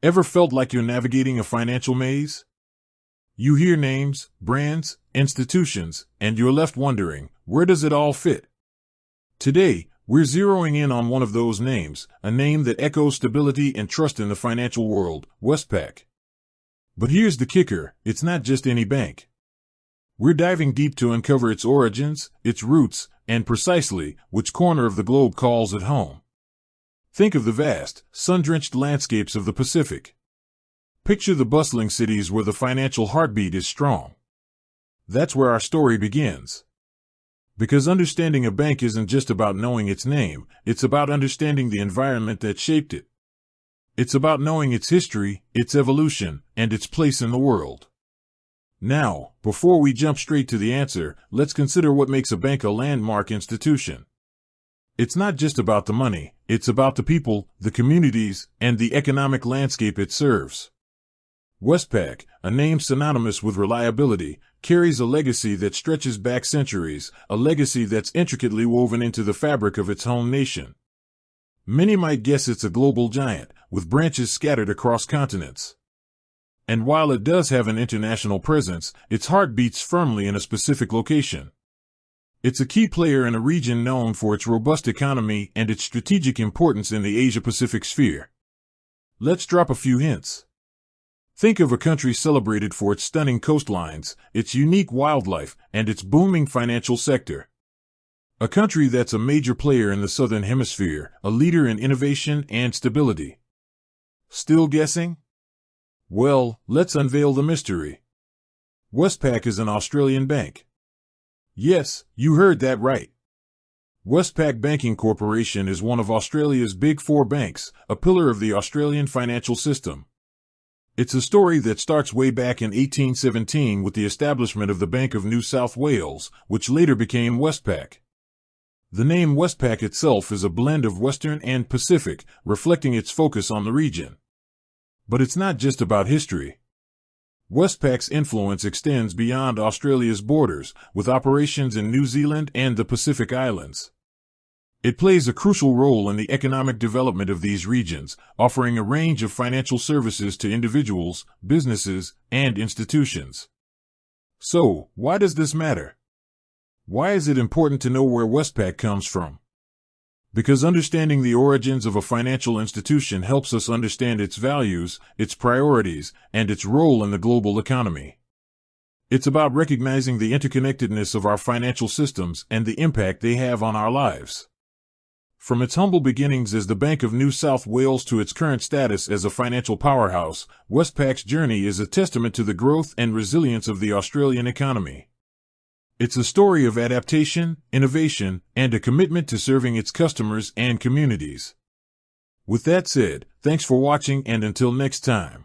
Ever felt like you're navigating a financial maze? You hear names, brands, institutions, and you're left wondering, where does it all fit? Today, we're zeroing in on one of those names, a name that echoes stability and trust in the financial world, Westpac. But here's the kicker, it's not just any bank. We're diving deep to uncover its origins, its roots, and precisely which corner of the globe calls it home. Think of the vast, sun-drenched landscapes of the Pacific. Picture the bustling cities where the financial heartbeat is strong. That's where our story begins. Because understanding a bank isn't just about knowing its name, it's about understanding the environment that shaped it. It's about knowing its history, its evolution, and its place in the world. Now, before we jump straight to the answer, let's consider what makes a bank a landmark institution. It's not just about the money, it's about the people, the communities, and the economic landscape it serves. Westpac, a name synonymous with reliability, carries a legacy that stretches back centuries, a legacy that's intricately woven into the fabric of its home nation. Many might guess it's a global giant, with branches scattered across continents. And while it does have an international presence, its heart beats firmly in a specific location. It's a key player in a region known for its robust economy and its strategic importance in the Asia-Pacific sphere. Let's drop a few hints. Think of a country celebrated for its stunning coastlines, its unique wildlife, and its booming financial sector. A country that's a major player in the Southern Hemisphere, a leader in innovation and stability. Still guessing? Well, let's unveil the mystery. Westpac is an Australian bank. Yes, you heard that right. Westpac Banking Corporation is one of Australia's Big Four banks, a pillar of the Australian financial system. It's a story that starts way back in 1817 with the establishment of the Bank of New South Wales, which later became Westpac. The name Westpac itself is a blend of Western and Pacific, reflecting its focus on the region. But it's not just about history. Westpac's influence extends beyond Australia's borders, with operations in New Zealand and the Pacific Islands. It plays a crucial role in the economic development of these regions, offering a range of financial services to individuals, businesses, and institutions. So, why does this matter? Why is it important to know where Westpac comes from? Because understanding the origins of a financial institution helps us understand its values, its priorities, and its role in the global economy. It's about recognizing the interconnectedness of our financial systems and the impact they have on our lives. From its humble beginnings as the Bank of New South Wales to its current status as a financial powerhouse, Westpac's journey is a testament to the growth and resilience of the Australian economy. It's a story of adaptation, innovation, and a commitment to serving its customers and communities. With that said, thanks for watching and until next time.